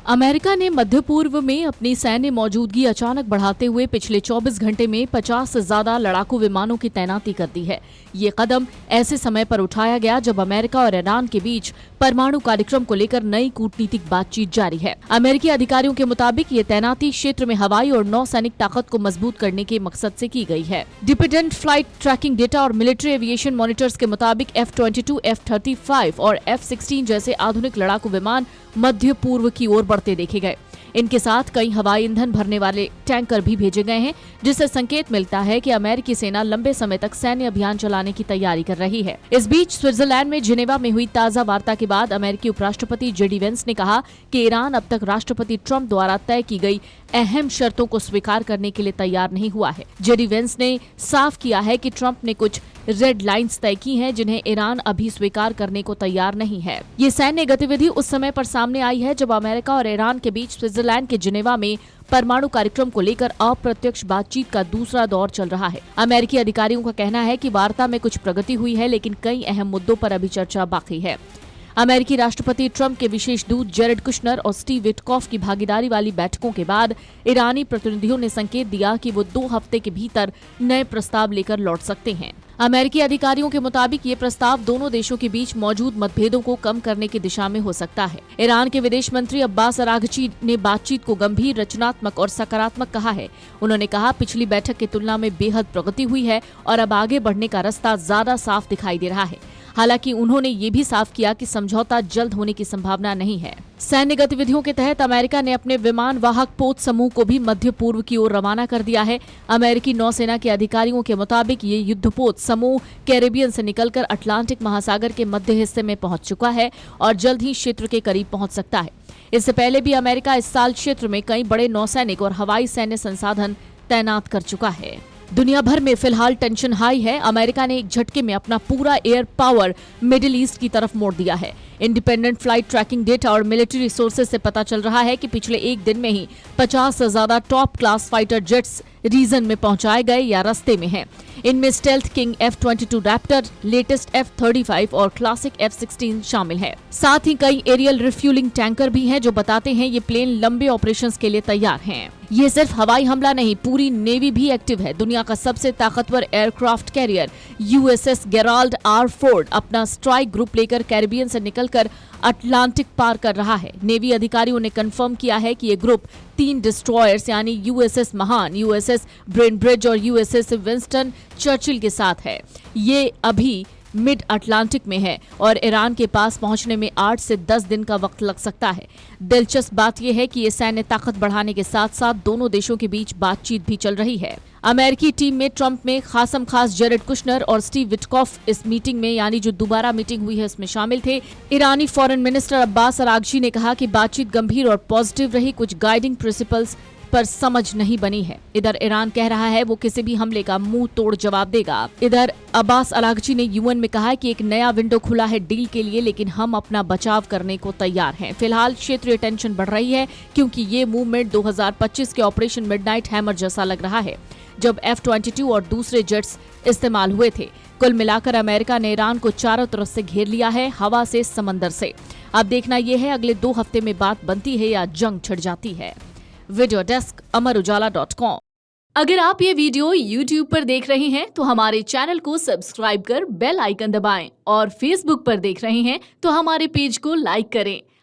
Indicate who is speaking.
Speaker 1: America ने मध्य पूर्व में अपनी सैन्य मौजूदगी अचानक बढ़ाते हुए पिछले 24 घंटे में 50 से ज्यादा लड़ाकू विमानों की तैनाती कर दी है। ये कदम ऐसे समय पर उठाया गया जब अमेरिका और ईरान के बीच परमाणु कार्यक्रम को लेकर नई कूटनीतिक बातचीत जारी है। अमेरिकी अधिकारियों के मुताबिक ये तैनाती क्षेत्र में हवाई और नौसैनिक ताकत को मजबूत करने के मकसद से की गई है। डिपेंडेंट फ्लाइट ट्रैकिंग डेटा और मिलिट्री एविएशन मॉनिटर्स के मुताबिक F-22, F-35 और F-16 जैसे आधुनिक लड़ाकू विमान मध्य पूर्व की ओर बढ़ते देखे गए। इनके साथ कई हवाई ईंधन भरने वाले टैंकर भी भेजे गए हैं, जिससे संकेत मिलता है कि अमेरिकी सेना लंबे समय तक सैन्य अभियान चलाने की तैयारी कर रही है। इस बीच स्विट्जरलैंड में जिनेवा में हुई ताजा वार्ता के बाद अमेरिकी उपराष्ट्रपति JD वेंस ने कहा कि ईरान अब तक राष्ट्रपति ट्रंप द्वारा तय की गई अहम शर्तों को स्वीकार करने के लिए तैयार नहीं हुआ है। JD वेंस ने साफ किया है कि ट्रंप ने कुछ रेड लाइंस तय की हैं, जिन्हें ईरान अभी स्वीकार करने को तैयार नहीं है। ये सैन्य गतिविधि उस समय पर सामने आई है जब अमेरिका और ईरान के बीच स्विट्जरलैंड के जिनेवा में परमाणु कार्यक्रम को लेकर अप्रत्यक्ष बातचीत का दूसरा दौर चल रहा है। अमेरिकी अधिकारियों का कहना है कि वार्ता में कुछ प्रगति हुई है, लेकिन कई अहम मुद्दों पर अभी चर्चा बाकी है। अमेरिकी राष्ट्रपति ट्रंप के विशेष दूत जेरेड कुशनर और स्टीव विटकॉफ की भागीदारी वाली बैठकों के बाद ईरानी प्रतिनिधियों ने संकेत दिया कि वो 2 हफ्ते के भीतर नए प्रस्ताव लेकर लौट सकते हैं। अमेरिकी अधिकारियों के मुताबिक ये प्रस्ताव दोनों देशों के बीच मौजूद मतभेदों को कम करने की दिशा में हो सकता है। ईरान के विदेश मंत्री अब्बास अरागची ने बातचीत को गंभीर, रचनात्मक और सकारात्मक कहा है। उन्होंने कहा, पिछली बैठक की तुलना में बेहद प्रगति हुई है और अब आगे बढ़ने का रास्ता ज्यादा साफ दिखाई दे रहा है। हालांकि उन्होंने ये भी साफ किया कि समझौता जल्द होने की संभावना नहीं है। सैन्य गतिविधियों के तहत अमेरिका ने अपने विमान वाहक पोत समूह को भी मध्य पूर्व की ओर रवाना कर दिया है। अमेरिकी नौसेना के अधिकारियों के मुताबिक ये युद्धपोत समूह कैरेबियन से निकलकर अटलांटिक महासागर के मध्य हिस्से में पहुंच चुका है और जल्द ही क्षेत्र के करीब पहुंच सकता है। इससे पहले भी अमेरिका इस साल क्षेत्र में कई बड़े नौसैनिक और हवाई सैन्य संसाधन तैनात कर चुका है। दुनिया भर में फिलहाल टेंशन हाई है। अमेरिका ने एक झटके में अपना पूरा एयर पावर मिडिल ईस्ट की तरफ मोड़ दिया है। इंडिपेंडेंट फ्लाइट ट्रैकिंग डेटा और मिलिट्री रिसोर्सेज से पता चल रहा है कि पिछले एक दिन में ही 50 से ज्यादा top class fighter jets region में पहुंचाए गए या रास्ते में हैं। इनमें stealth king F-22 Raptor, latest F-35 और क्लासिक F-16 शामिल है। साथ ही कई एरियल रिफ्यूलिंग टैंकर भी हैं, जो बताते हैं ये प्लेन लंबे ऑपरेशंस के लिए तैयार हैं। ये सिर्फ हवाई हमला नहीं, पूरी नेवी भी एक्टिव है। दुनिया का सबसे ताकतवर aircraft carrier USS Gerald R. Ford अपना स्ट्राइक ग्रुप लेकर कैरिबियन से निकलकर अटलांटिक पार कर रहा है। नेवी अधिकारियों ने कंफर्म किया है कि ये ग्रुप 3 डिस्ट्रॉयर्स यानी USS महान, USS ब्रेनब्रिज और USS विंस्टन चर्चिल के साथ है। ये अभी मिड अटलांटिक में है और ईरान के पास पहुंचने में 8 से 10 दिन का वक्त लग सकता है। दिलचस्प बात यह है कि ये सैन्य ताकत बढ़ाने के साथ साथ दोनों देशों के बीच बातचीत भी चल रही है। अमेरिकी टीम में ट्रंप में खासम खास जेरेड कुशनर और स्टीव विटकॉफ इस मीटिंग में, यानी जो दोबारा मीटिंग हुई है, इसमें शामिल थे। ईरानी फॉरेन मिनिस्टर अब्बास अरागची ने कहा कि बातचीत गंभीर और पॉजिटिव रही, कुछ गाइडिंग प्रिंसिपल्स पर समझ नहीं बनी है। इधर ईरान कह रहा है वो किसी भी हमले का मुंह तोड़ जवाब देगा। इधर अब्बास अरागची ने UN में कहा कि एक नया विंडो खुला है डील के लिए, लेकिन हम अपना बचाव करने को तैयार हैं। फिलहाल क्षेत्रीय टेंशन बढ़ रही है क्योंकि ये मूवमेंट 2025 के ऑपरेशन मिडनाइट हैमर जैसा लग रहा है, जब F-22 और दूसरे जेट्स इस्तेमाल हुए थे। कुल मिलाकर अमेरिका ने ईरान को चारों तरफ से घेर लिया है, हवा से, समंदर से। अब देखना यह है अगले 2 हफ्ते में बात बनती है या जंग छिड़ जाती है। Video desk amarujala.com। अगर आप ये वीडियो YouTube पर देख रहे हैं तो हमारे चैनल को सब्सक्राइब कर बेल आइकन दबाएं और Facebook पर देख रहे हैं तो हमारे पेज को लाइक करें।